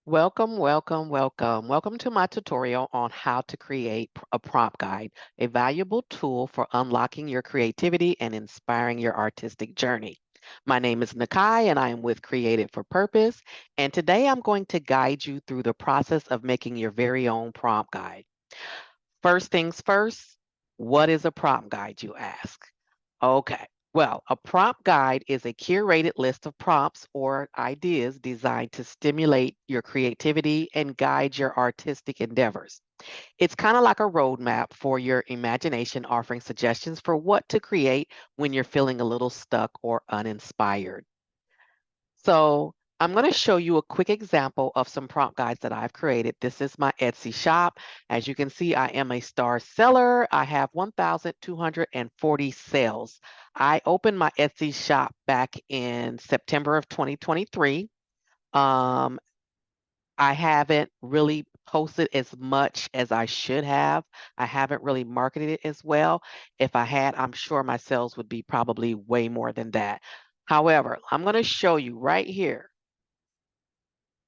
Welcome, welcome, welcome. Welcome to my tutorial on how to create a prompt guide, a valuable tool for unlocking your creativity and inspiring your artistic journey. My name is Nakai and I am with Created for Purpose. And today I'm going to guide you through the process of making your very own prompt guide. First things first, what is a prompt guide, you ask? Okay. Well, a prompt guide is a curated list of prompts or ideas designed to stimulate your creativity and guide your artistic endeavors. It's kind of like a roadmap for your imagination, offering suggestions for what to create when you're feeling a little stuck or uninspired. So I'm going to show you a quick example of some prompt guides that I've created. This is my Etsy shop. As you can see, I am a star seller. I have 1,240 sales. I opened my Etsy shop back in September of 2023. Um, I haven't really posted as much as I should have. I haven't really marketed it as well. If I had, I'm sure my sales would be probably way more than that. However, I'm going to show you right here.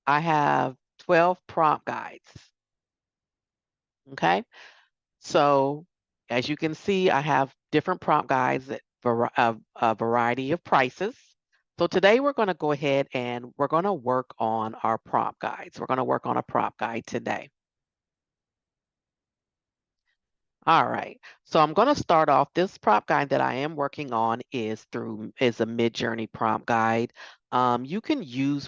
I have 12 prompt guides. Okay. So as you can see, I have different prompt guides at a variety of prices. So today we're going to go ahead and we're going to work on our prompt guides. We're going to work on a prompt guide today. All right. So I'm going to start off. This prompt guide that I am working on is a MidJourney prompt guide. You can use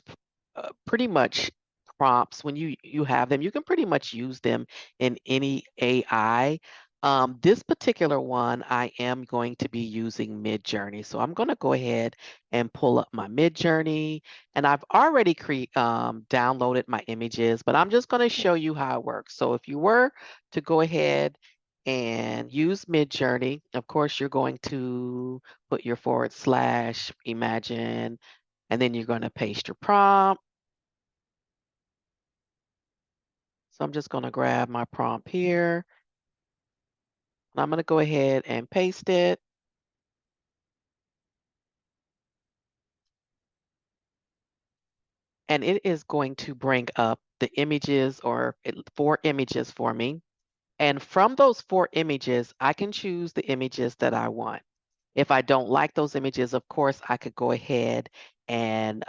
pretty much prompts when you have them. You can pretty much use them in any AI. This particular one, I am going to be using MidJourney. So I'm going to go ahead and pull up my MidJourney, and I've already downloaded my images, but I'm just going to show you how it works. So if you were to go ahead and use MidJourney. Of course, you're going to put your / imagine, and then you're going to paste your prompt. So I'm just going to grab my prompt here. And I'm going to go ahead and paste it. And it is going to bring up the images or 4 images for me. And from those 4 images, I can choose the images that I want. If I don't like those images, of course, I could go ahead and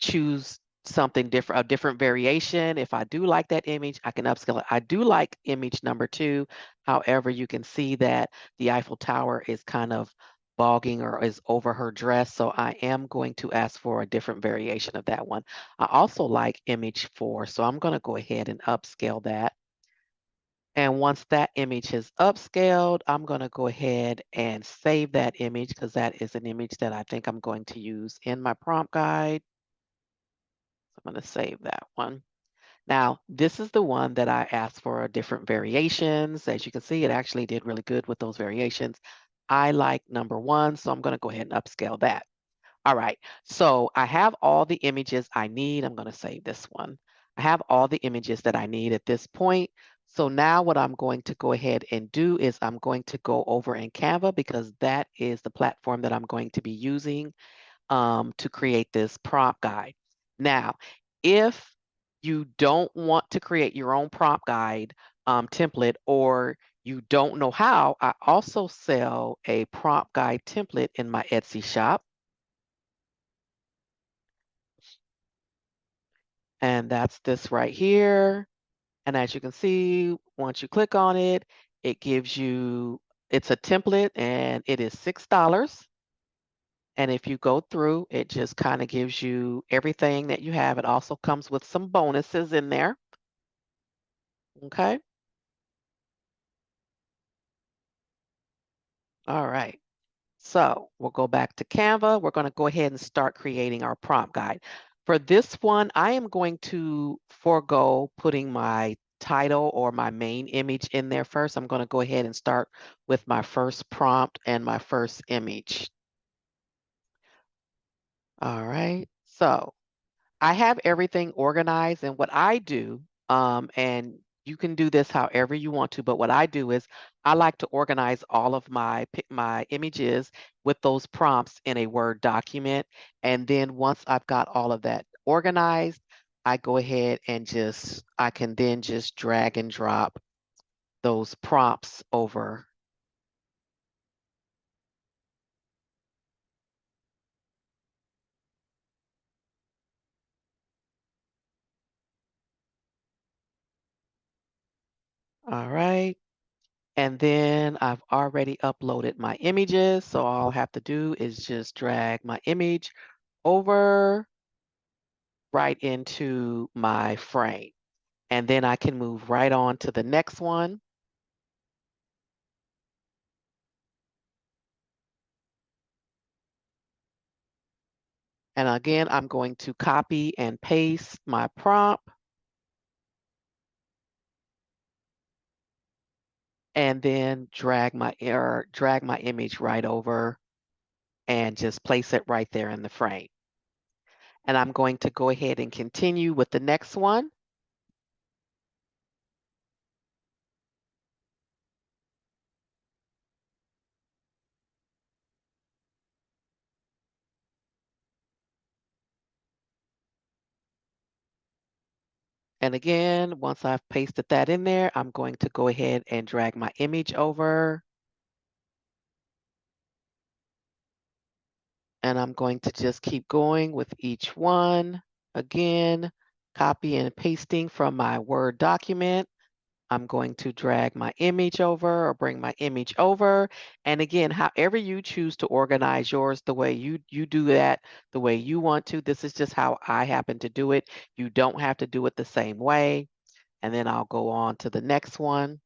choose something different, a different variation. If I do like that image, I can upscale it. I do like image number 2. However, you can see that the Eiffel Tower is kind of bogging or is over her dress. So I am going to ask for a different variation of that one. I also like image 4. So I'm going to go ahead and upscale that. And once that image is upscaled, I'm going to go ahead and save that image because that is an image that I think I'm going to use in my prompt guide. I'm going to save that one. Now, this is the one that I asked for different variations. As you can see, it actually did really good with those variations. I like number 1, so I'm going to go ahead and upscale that. All right, so I have all the images I need. I'm going to save this one. I have all the images that I need at this point. So now what I'm going to go ahead and do is I'm going to go over in Canva because that is the platform that I'm going to be using to create this prompt guide. Now, if you don't want to create your own prompt guide template or you don't know how, I also sell a prompt guide template in my Etsy shop. And that's this right here. And as you can see, once you click on it, it gives you, it's a template and it is $6. And if you go through, it just kind of gives you everything that you have. It also comes with some bonuses in there. Okay. All right. So we'll go back to Canva. We're going to go ahead and start creating our prompt guide. For this one, I am going to forego putting my title or my main image in there first. I'm going to go ahead and start with my first prompt and my first image. All right. So I have everything organized, and what I do, and you can do this however you want to, but what I do is I like to organize all of my images with those prompts in a Word document. And then once I've got all of that organized, I go ahead and I can then just drag and drop those prompts over. All right. And then I've already uploaded my images. So all I have to do is just drag my image over right into my frame. And then I can move right on to the next one. And again, I'm going to copy and paste my prompt. And then drag my image right over and just place it right there in the frame. And I'm going to go ahead and continue with the next one. And again, once I've pasted that in there, I'm going to go ahead and drag my image over. And I'm going to just keep going with each one. Again, copy and pasting from my Word document. I'm going to drag my image over or bring my image over. And again, however you choose to organize yours, the way you do that, the way you want to. This is just how I happen to do it. You don't have to do it the same way. And then I'll go on to the next one.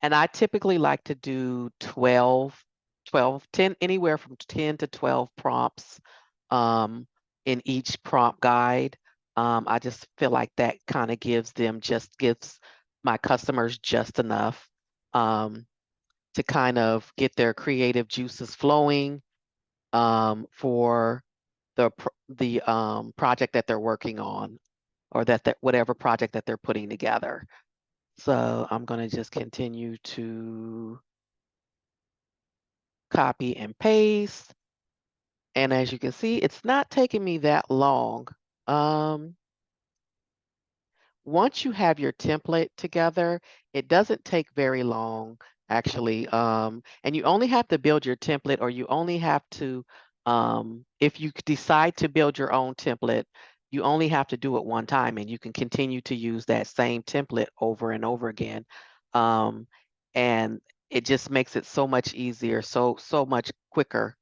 And I typically like to do 10, anywhere from 10 to 12 prompts um, in each prompt guide. I just feel like that kind of gives my customers just enough to kind of get their creative juices flowing for the project that they're working on, or that whatever project that they're putting together. So I'm going to just continue to copy and paste. And as you can see, it's not taking me that long. Um, Once you have your template together, it doesn't take very long, actually. And you only have to build your template, or you only have to, if you decide to build your own template, you only have to do it one time, and you can continue to use that same template over and over again. And it just makes it so much easier, so much quicker.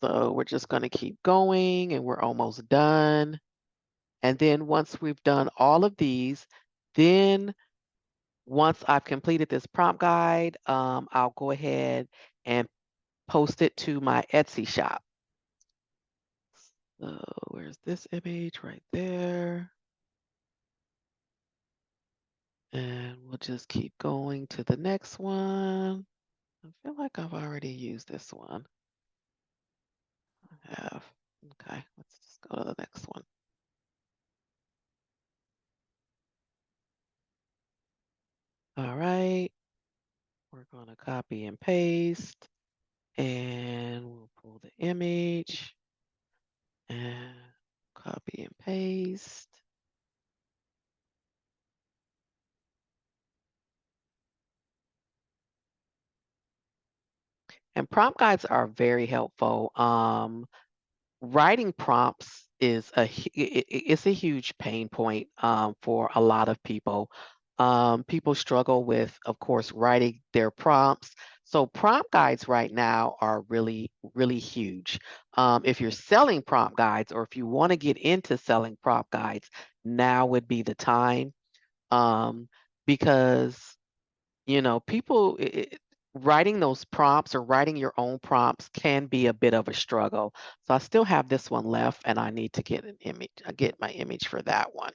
So we're just going to keep going, and we're almost done. And then once we've done all of these, then once I've completed this prompt guide, I'll go ahead and post it to my Etsy shop. So where's this image right there? And we'll just keep going to the next one. I feel like I've already used this one. I have. Okay, let's just go to the next one. All right, we're going to copy and paste, and we'll pull the image and copy and paste. And prompt guides are very helpful. Writing prompts is it's a huge pain point for a lot of people. People struggle with, of course, writing their prompts. So prompt guides right now are really, really huge. If you're selling prompt guides, or if you want to get into selling prompt guides, now would be the time, because people, writing those prompts or writing your own prompts can be a bit of a struggle. So I still have this one left, and I need to get an image, get my image for that one.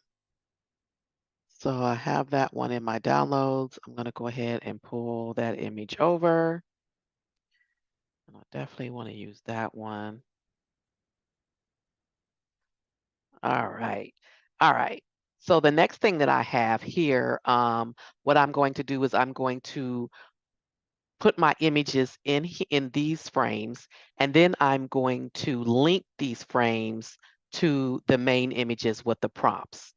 So I have that one in my downloads. I'm going to go ahead and pull that image over. And I definitely want to use that one. All right. All right. So the next thing that I have here, what I'm going to do is I'm going to put my images in these frames, and then I'm going to link these frames to the main images with the prompts.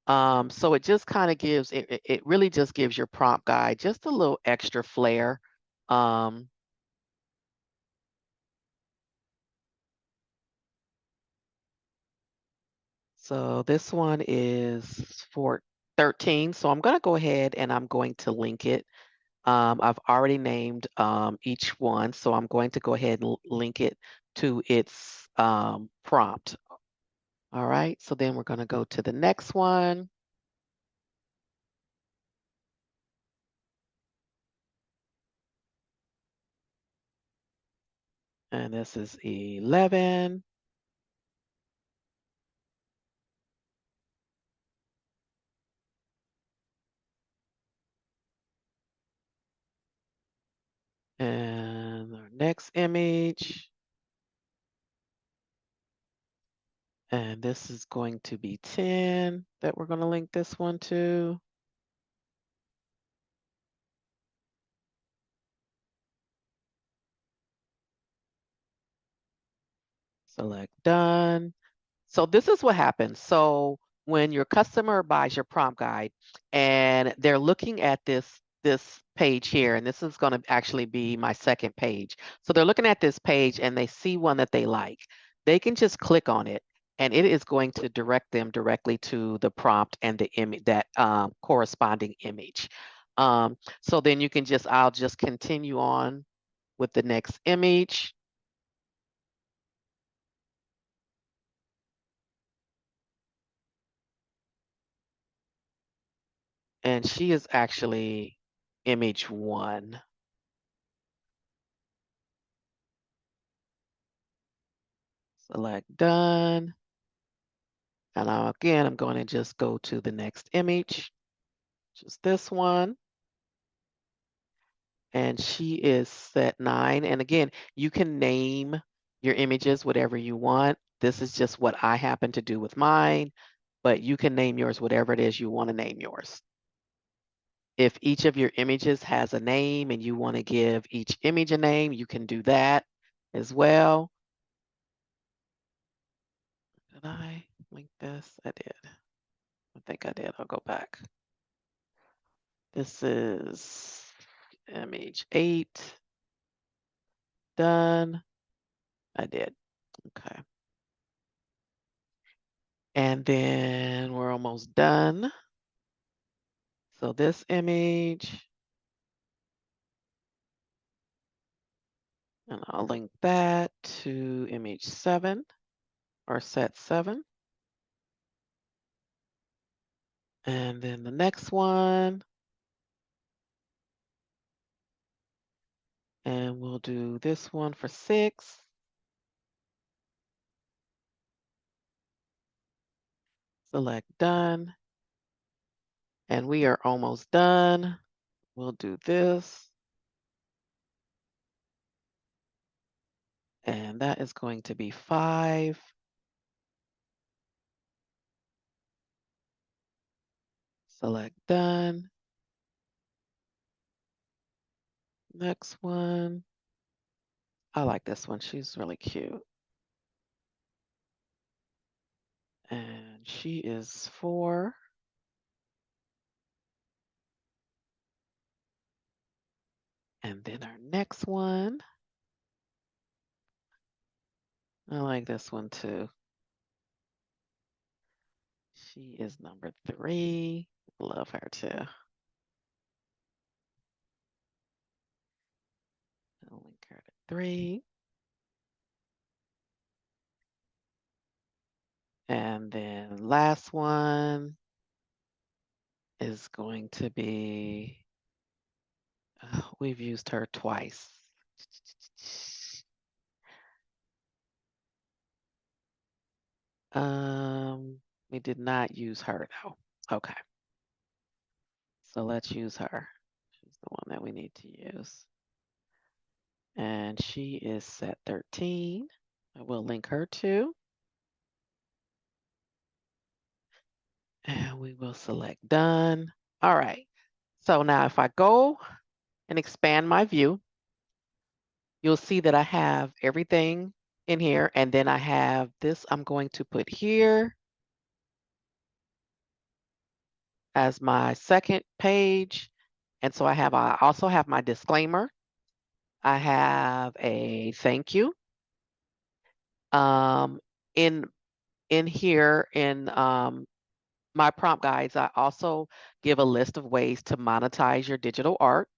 So it just kind of gives, it really just gives your prompt guide just a little extra flair. Um, so this one is for 13. So I'm going to go ahead and I'm going to link it. I've already named each one, so I'm going to go ahead and link it to its prompt. All right, so then we're going to go to the next one. And this is 11. And our next image. And this is going to be 10 that we're going to link this one to. Select done. So this is what happens. So when your customer buys your prompt guide and they're looking at this page here, and this is going to actually be my second page. So they're looking at this page and they see one that they like. They can just click on it and it is going to direct them directly to the prompt and the image, that corresponding image. So then you can I'll just continue on with the next image. And she is actually image 1. Select done. And now again, I'm going to just go to the next image, which is this one. And she is set 9. And again, you can name your images whatever you want. This is just what I happen to do with mine, but you can name yours whatever it is you want to name yours. If each of your images has a name and you want to give each image a name, you can do that as well. Did I link this? I did. I think I did. I'll go back. This is image 8. Done. I did. Okay. And then we're almost done. So this image, and I'll link that to image 7 or set 7. And then the next one, and we'll do this one for 6. Select done. And we are almost done. We'll do this. And that is going to be 5. Select done. Next one. I like this one. She's really cute. And she is 4. And then our next one. I like this one too. She is number 3. Love her too. I'll link her to 3. And then last one is going to be, we've used her twice. We did not use her though. Okay. So let's use her. She's the one that we need to use. And she is set 13. I will link her too. And we will select done. All right. So now if I go and expand my view, you'll see that I have everything in here, and then I have this I'm going to put here as my second page. And so I also have my disclaimer. I have a thank you. Um, in in here in my prompt guides, I also give a list of ways to monetize your digital art.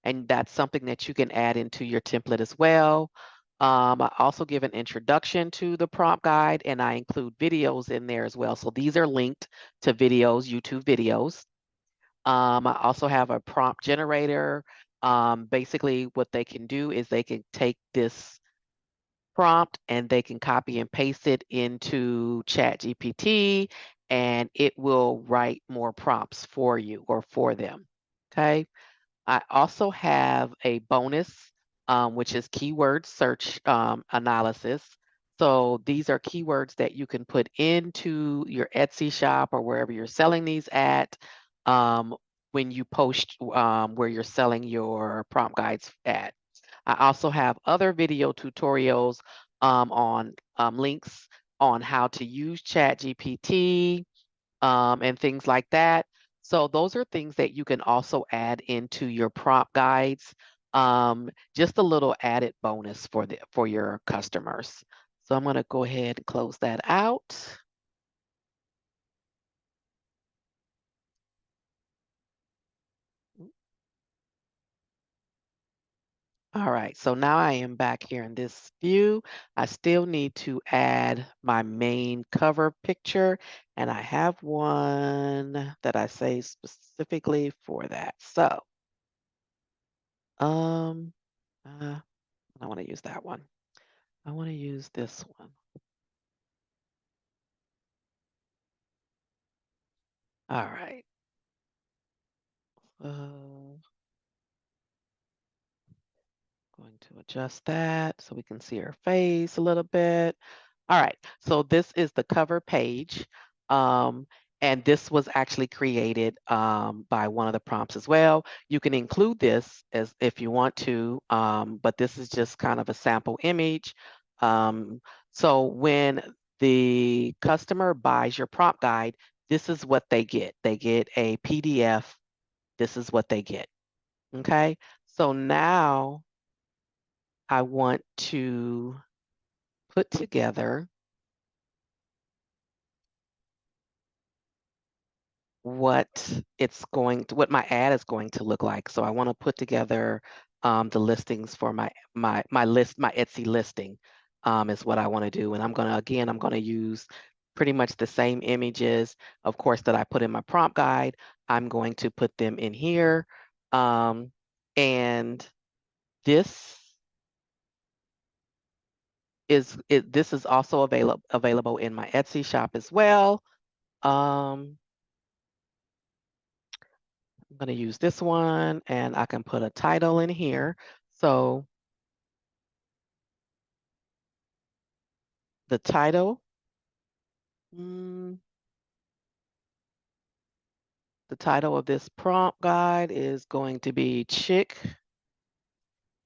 And that's something that you can add into your template as well. I also give an introduction to the prompt guide, and I include videos in there as well. So these are linked to videos, YouTube videos. I also have a prompt generator. Basically, what they can do is they can take this prompt and they can copy and paste it into ChatGPT, and it will write more prompts for you or for them. Okay. I also have a bonus, which is keyword search analysis. So these are keywords that you can put into your Etsy shop or wherever you're selling these at um, when you post where you're selling your prompt guides at. I also have other video tutorials on links on how to use ChatGPT, and things like that. So those are things that you can also add into your prompt guides. Just a little added bonus for your customers. So I'm going to go ahead and close that out. All right, so now I am back here in this view. I still need to add my main cover picture, and I have one that I say specifically for that. So, um, I want to use that one. I want to use this one. All right. Going to adjust that so we can see her face a little bit. All right, so this is the cover page. And this was actually created by one of the prompts as well. You can include this as if you want to, but this is just kind of a sample image. So when the customer buys your prompt guide, this is what they get. They get a PDF. This is what they get. Okay, so now I want to put together what my ad is going to look like. So I want to put together the listings for my Etsy listing is what I want to do. And I'm going to use pretty much the same images, of course, that I put in my prompt guide. I'm going to put them in here. And this this is also available in my Etsy shop as well. Um, I'm going to use this one, and I can put a title in here. So the title, mm, the title of this prompt guide is going to be Chick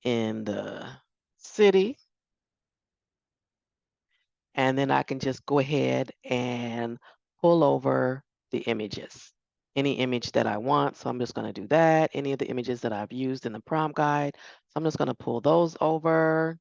in the City. And then I can just go ahead and pull over the images, any image that I want. So I'm just going to do that. Any of the images that I've used in the prompt guide. So I'm just going to pull those over.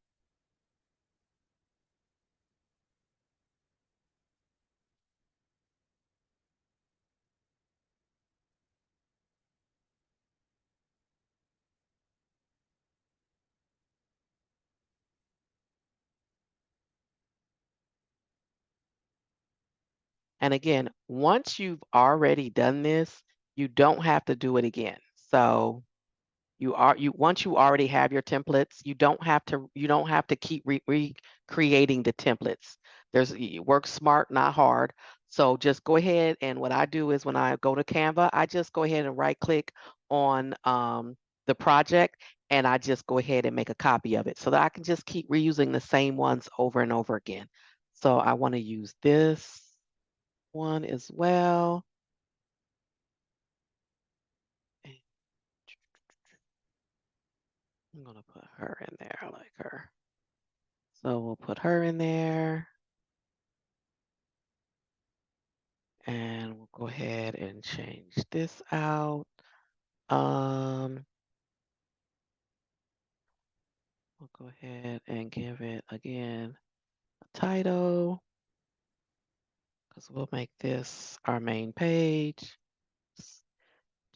And again, once you've already done this, you don't have to do it again. So once you already have your templates, you don't have to keep recreating the templates. You work smart, not hard. So just go ahead, and what I do is when I go to Canva, I just go ahead and right click on the project, and I just go ahead and make a copy of it so that I can just keep reusing the same ones over and over again. So I want to use this one as well. I'm going to put her in there. I like her. So we'll put her in there. And we'll go ahead and change this out. We'll go ahead and give it again a title, because we'll make this our main page.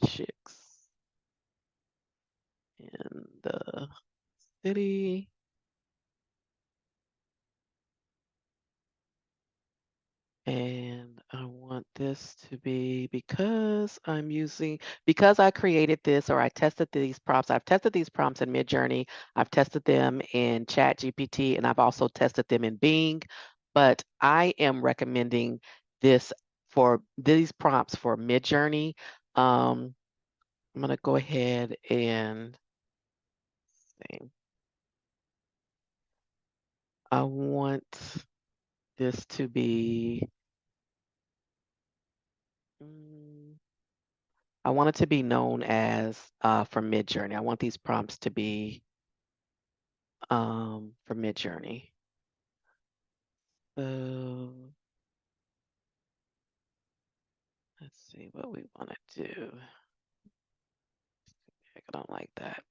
Chicks in the city. And I want this to be, because I created this, or I tested these prompts. I've tested these prompts in MidJourney. I've tested them in ChatGPT, and I've also tested them in Bing. But I am recommending this for these prompts for MidJourney. I'm going to go ahead and see. I want this to be, I want it to be known as for MidJourney. I want these prompts to be for MidJourney. So let's see what we want to do. I don't like that.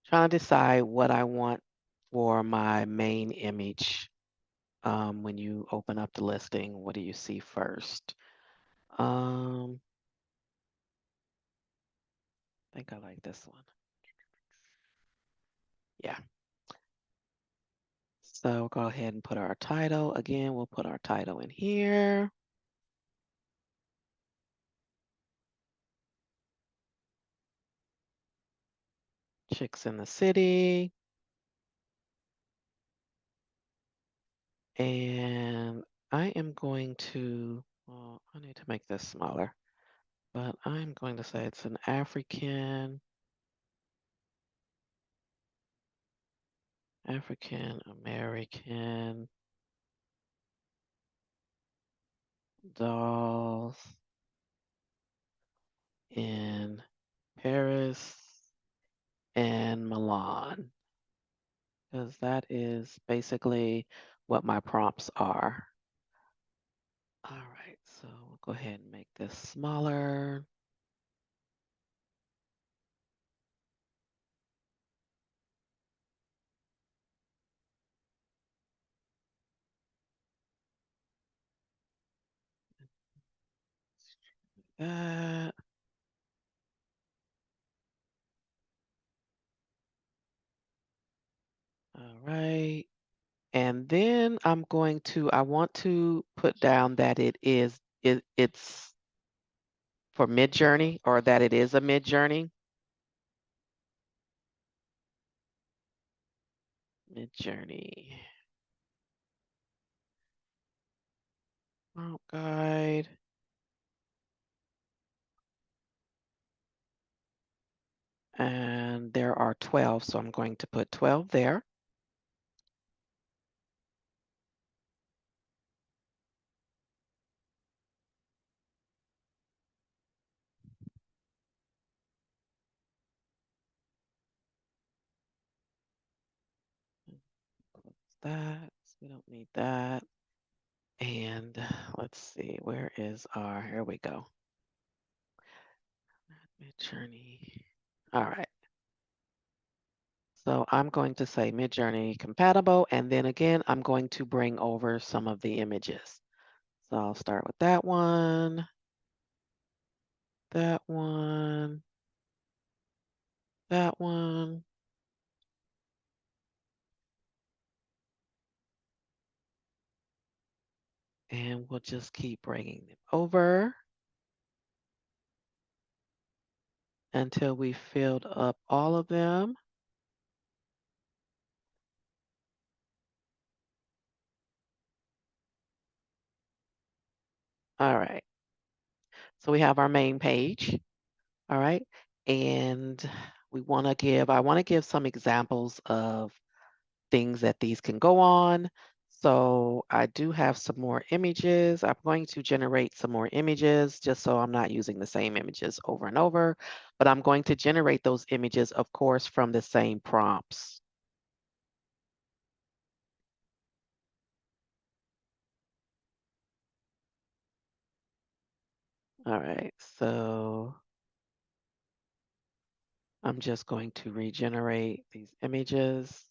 Trying to decide what I want for my main image. When you open up the listing, what do you see first? I think I like this one. Yeah. So go ahead and put our title. Again, we'll put our title in here. Chicks in the city. And I am going to, well, I need to make this smaller, but I'm going to say it's an African American dolls in Paris and Milan, because that is basically what my prompts are. All right, so we'll go ahead and make this smaller. That. All right. And then I want to put down that it's for MidJourney, or that it is a MidJourney. MidJourney prompt guide. And there are 12, so I'm going to put 12 there. Close that, we don't need that. And let's see, where is our, here we go. MidJourney. All right. So I'm going to say MidJourney compatible, and then again, I'm going to bring over some of the images. So I'll start with that one, that one, that one. And we'll just keep bringing them over until we filled up all of them. All right. So we have our main page. All right. And I want to give some examples of things that these can go on. So I do have some more images. I'm going to generate some more images just so I'm not using the same images over and over, but I'm going to generate those images, of course, from the same prompts. All right, so I'm just going to regenerate these images.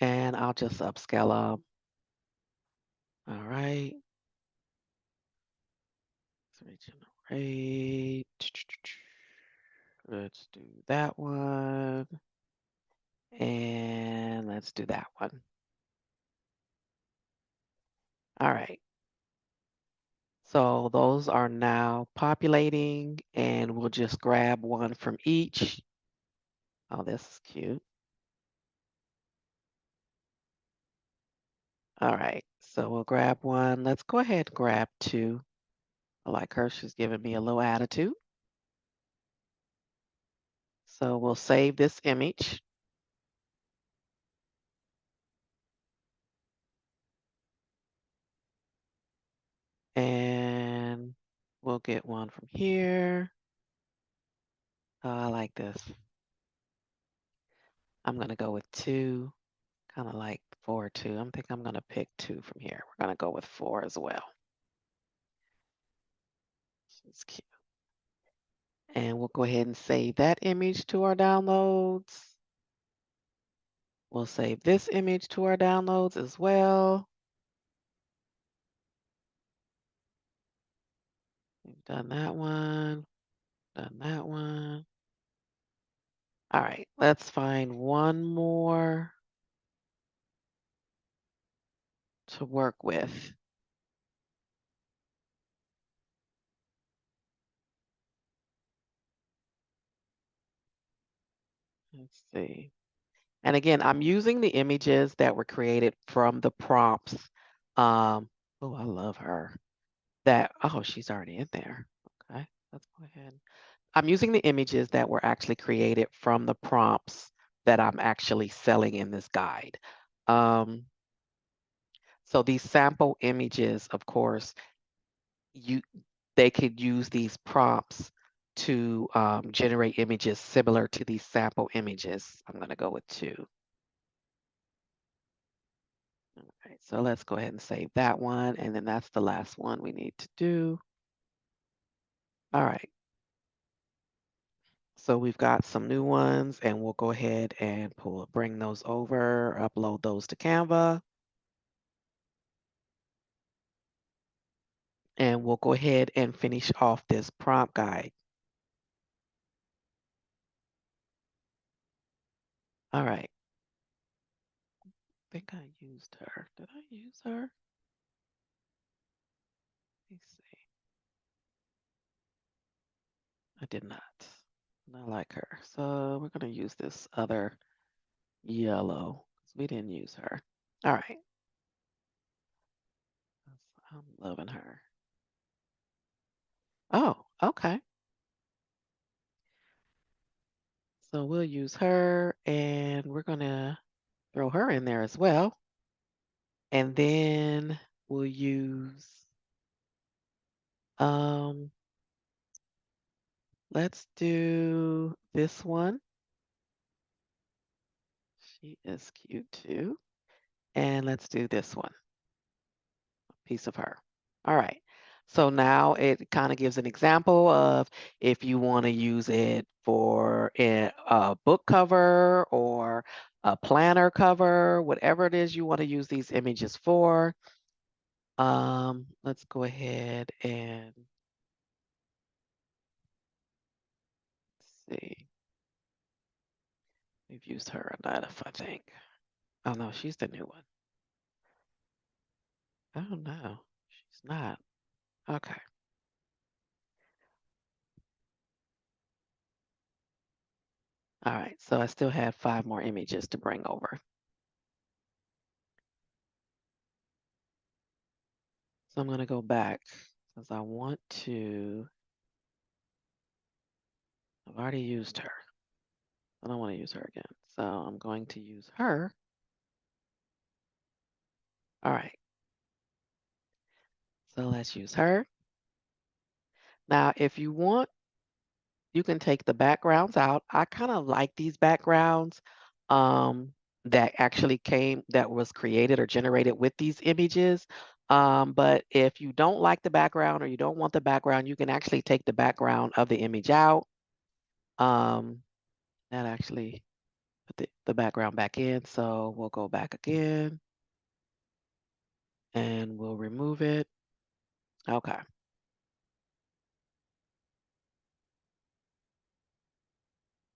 And I'll just upscale them. All right. Let's regenerate. Let's do that one. And let's do that one. All right. So those are now populating, and we'll just grab one from each. Oh, this is cute. All right. So we'll grab one. Let's go ahead and grab two. I like her. She's giving me a little attitude. So we'll save this image. And we'll get one from here. Oh, I like this. I'm going to go with two, kind of like 4, 2. I think I'm going to pick two from here. We're going to go with 4 as well. It's cute. And we'll go ahead and save that image to our downloads. We'll save this image to our downloads as well. We've done that one, done that one. All right, let's find one more to work with. Let's see. And again, I'm using the images that were created from the prompts. Oh, I love her. Oh, she's already in there. Okay, let's go ahead. I'm using the images that were actually created from the prompts that I'm actually selling in this guide. So these sample images, of course, they could use these prompts to generate images similar to these sample images. I'm going to go with 2. All right, so let's go ahead and save that one. And then that's the last one we need to do. All right. So we've got some new ones, and we'll go ahead and bring those over, upload those to Canva. And we'll go ahead and finish off this prompt guide. All right. I think I used her. Did I use her? Let me see. I did not. Not like her. So we're going to use this other yellow because we didn't use her. All right. I'm loving her. Oh, okay. So we'll use her and we're going to throw her in there as well. And then we'll use, let's do this one. She is cute too. And let's do this one, a piece of her. All right. So now it kind of gives an example of if you want to use it for a book cover or a planner cover, whatever it is you want to use these images for. Let's go ahead and see. We've used her enough, I think. Oh no, she's the new one. Oh no, she's not. Okay. All right, so I still have 5 more images to bring over. So I'm going to go back because I want to, I've already used her. I don't want to use her again. So I'm going to use her. All right. So let's use her. Now, if you want, you can take the backgrounds out. I kind of like these backgrounds that actually that was created or generated with these images. But if you don't like the background or you don't want the background, you can actually take the background of the image out. That actually put the background back in. So we'll go back again and we'll remove it. Okay.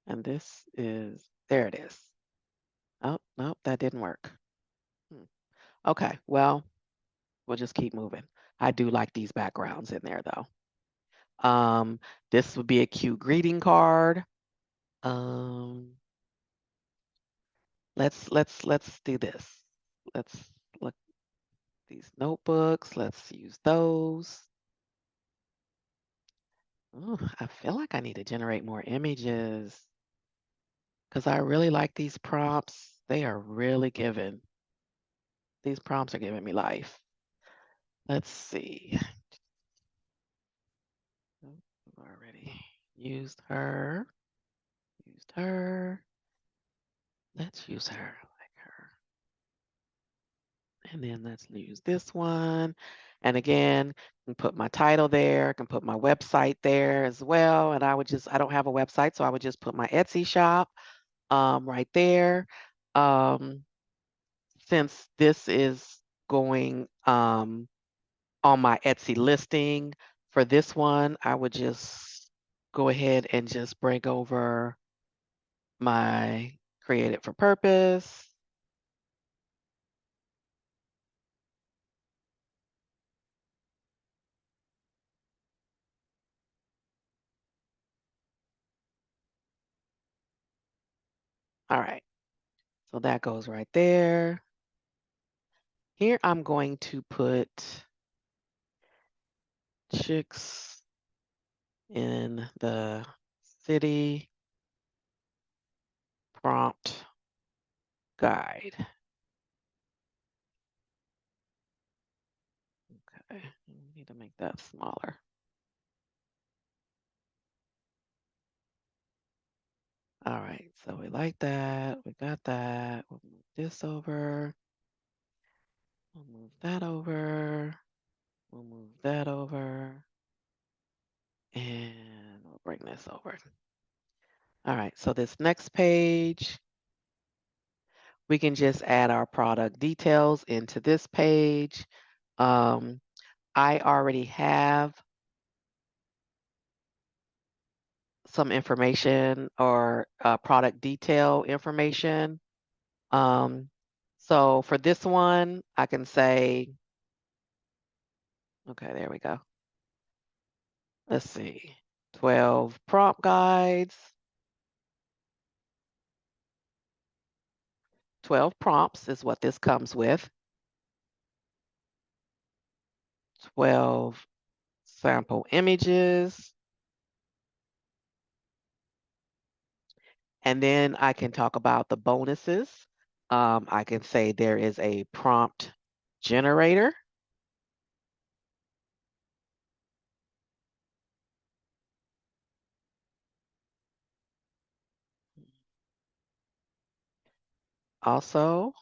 And this is, there it is. Oh, no, that didn't work. Okay, well, we'll just keep moving. I do like these backgrounds in there though. This would be a cute greeting card. Let's do this. Let's look these notebooks. Let's use those. Ooh, I feel like I need to generate more images because I really like these prompts. They are really giving. These prompts are giving me life. Let's see. Oh, I've already used her. Used her. Let's use her like her. And then let's use this one. And again, I can put my title there. I can put my website there as well. And I don't have a website, so I would just put my Etsy shop right there. Since this is going on my Etsy listing for this one, I would just go ahead and just bring over my create it for purpose. All right, so that goes right there. Here I'm going to put chicks in the city prompt guide. Okay, we need to make that smaller. All right, so we like that. We got that. We'll move this over. We'll move that over. We'll move that over. And we'll bring this over. All right, so this next page, we can just add our product details into this page. I already have some information or product detail information. So for this one, I can say, okay, there we go. Let's see, 12 prompt guides, 12 prompts is what this comes with, 12 sample images, and then I can talk about the bonuses. I can say there is a prompt generator. Also,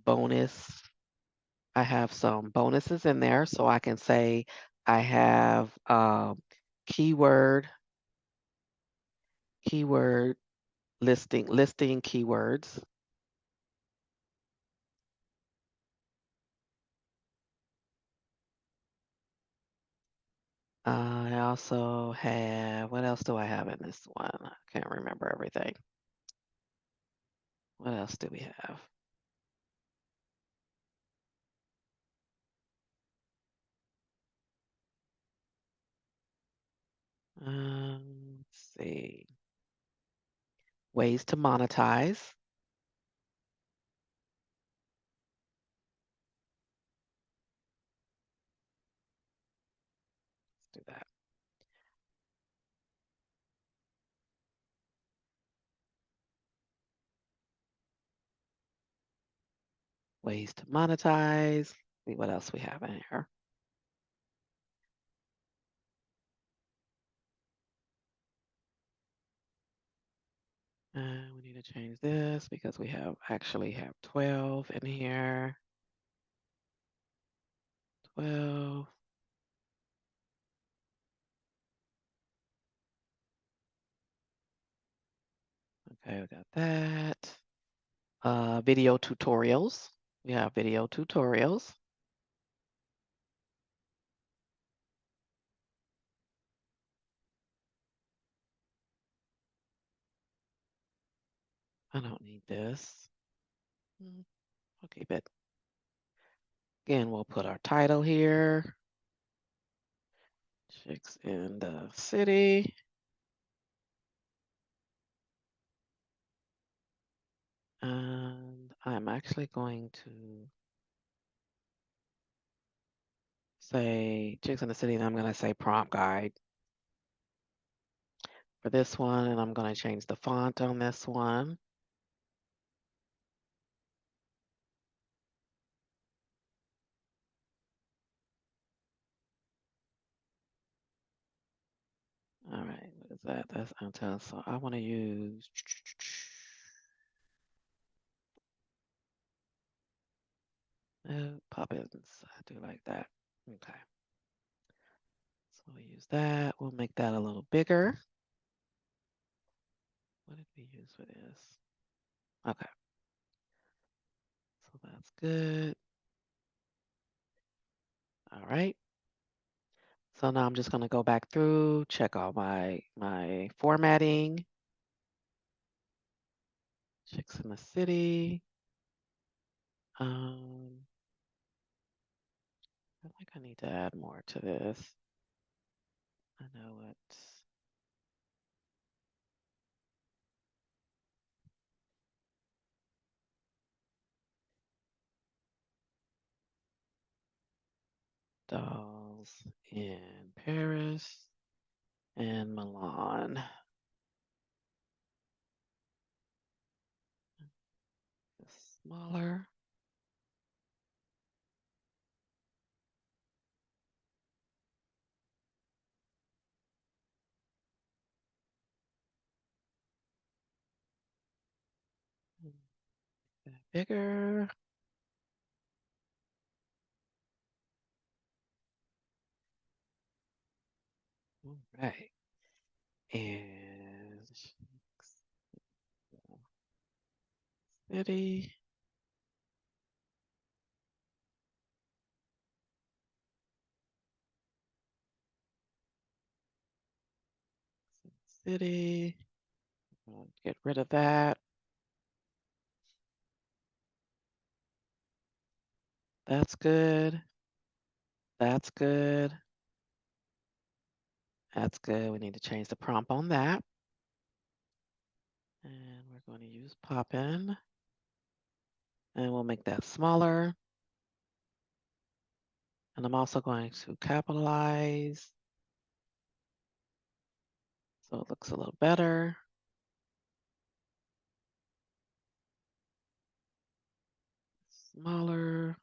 bonus, I have some bonuses in there. So I can say I have keyword listing keywords. I also have, what else do I have in this one? I can't remember everything. What else do we have? Let's see. Ways to monetize. ways to monetize. See what else we have in here. We need to change this because we actually have 12 in here. 12. Okay, we got that. Video tutorials. We have video tutorials. I don't need this. I'll keep it. Again, we'll put our title here. Chicks in the City. And I'm actually going to say Chicks in the City, and I'm going to say prompt guide for this one, and I'm going to change the font on this one. All right, what is that? That's until, so I want to use pop-ins. I do like that. Okay. So we'll use that. We'll make that a little bigger. What did we use for this? Okay. So that's good. All right. So now I'm just going to go back through, check all my formatting. Chicks in the City. I think I need to add more to this. I know it. Dolls in Paris and Milan. Smaller. Bigger. All right. And City. City. Get rid of that. That's good. That's good. That's good. We need to change the prompt on that. And we're going to use pop-in. And we'll make that smaller. And I'm also going to capitalize. So it looks a little better. Smaller.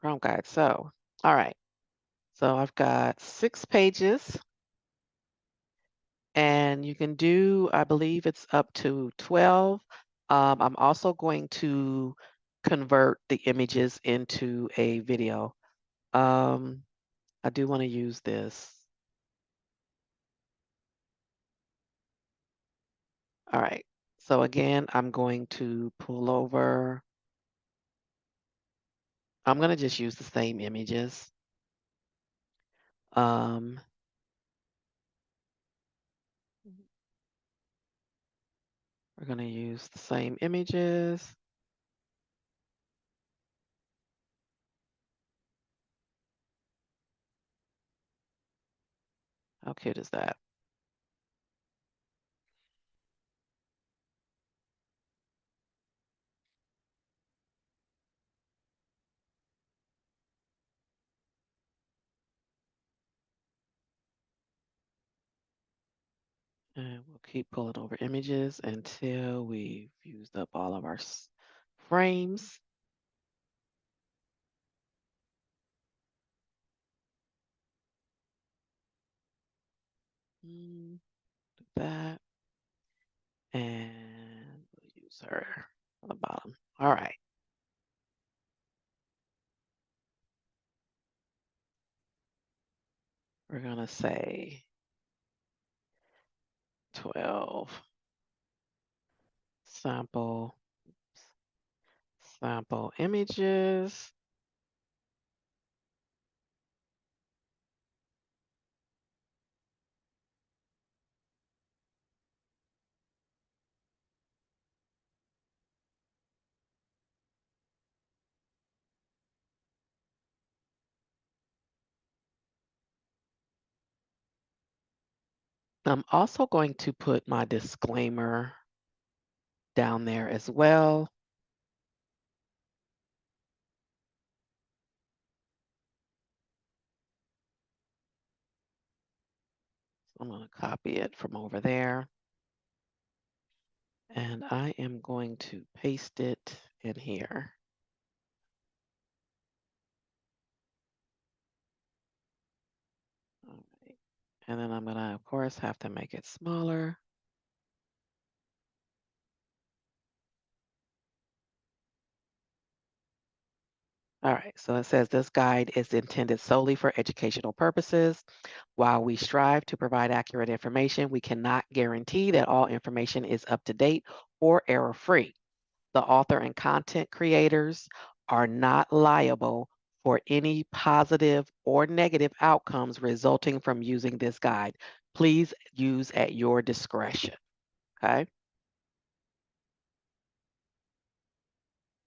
Prompt guide. So, all right. So I've got 6 pages. And you can do, I believe it's up to 12. I'm also going to convert the images into a video. I do want to use this. All right. So again, I'm going to pull over. I'm going to just use the same images. We're going to use the same images. How cute is that? And we'll keep pulling over images until we've used up all of our frames. Do that. And we'll use her on the bottom. All right. We're going to say 12 sample images. I'm also going to put my disclaimer down there as well. I'm going to copy it from over there. And I am going to paste it in here. All right. And then I'm going to, of course, have to make it smaller. All right, so it says this guide is intended solely for educational purposes. While we strive to provide accurate information, we cannot guarantee that all information is up to date or error-free. The author and content creators are not liable for any positive or negative outcomes resulting from using this guide. Please use at your discretion, okay?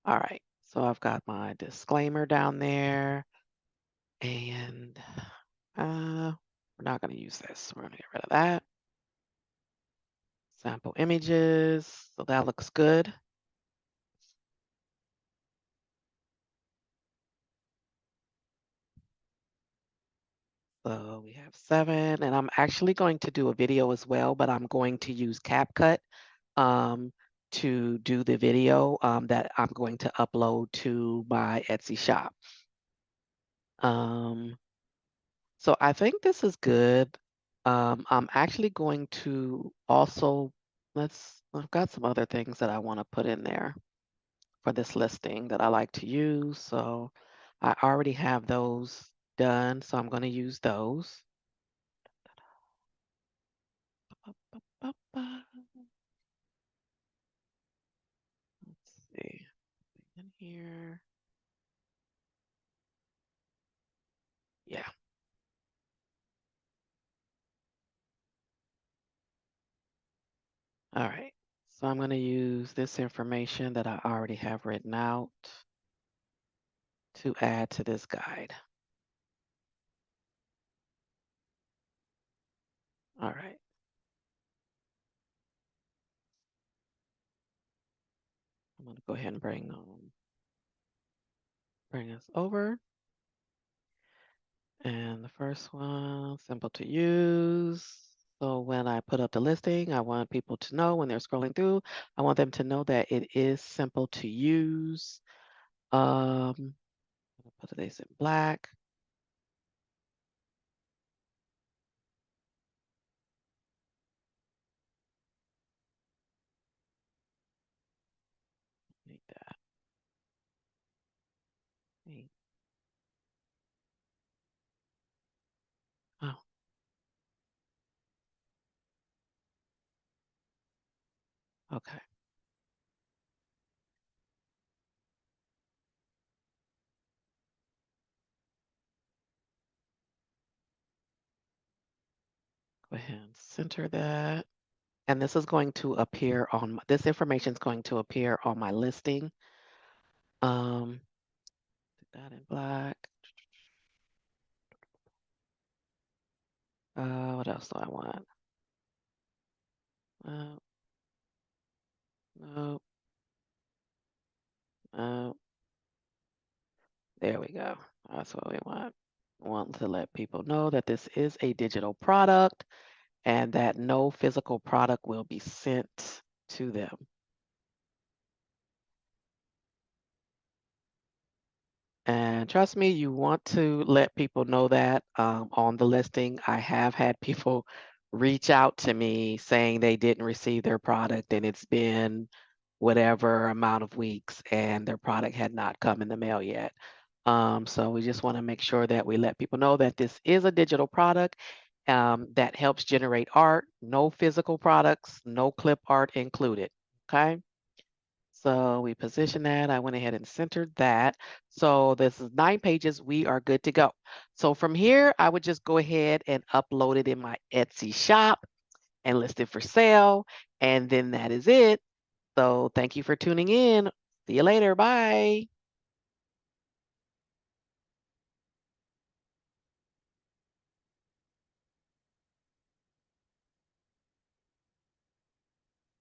All right, so I've got my disclaimer down there, and we're not going to use this. We're going to get rid of that. Sample images, so that looks good. So we have 7, and I'm actually going to do a video as well, but I'm going to use CapCut to do the video that I'm going to upload to my Etsy shop. So I think this is good. I'm actually going to also, I've got some other things that I want to put in there for this listing that I like to use. So I already have those done, so I'm going to use those. Let's see, in here. Yeah. All right. So I'm going to use this information that I already have written out to add to this guide. All right. I'm going to go ahead and bring us over. And the first one, simple to use. So when I put up the listing, I want people to know when they're scrolling through, I want them to know that it is simple to use. I'll put this in black. Need that. Oh, okay. Go ahead and center that. And this is going to appear on, this information is going to appear on my listing. Put that in black. What else do I want? No, no, no. There we go. That's what we want. We want to let people know that this is a digital product and that no physical product will be sent to them. And trust me, you want to let people know that on the listing. I have had people reach out to me saying they didn't receive their product and it's been whatever amount of weeks and their product had not come in the mail yet. So we just want to make sure that we let people know that this is a digital product that helps generate art, no physical products, no clip art included. Okay. So we position that. I went ahead and centered that. So this is 9 pages. We are good to go. So from here, I would just go ahead and upload it in my Etsy shop and list it for sale. And then that is it. So thank you for tuning in. See you later. Bye.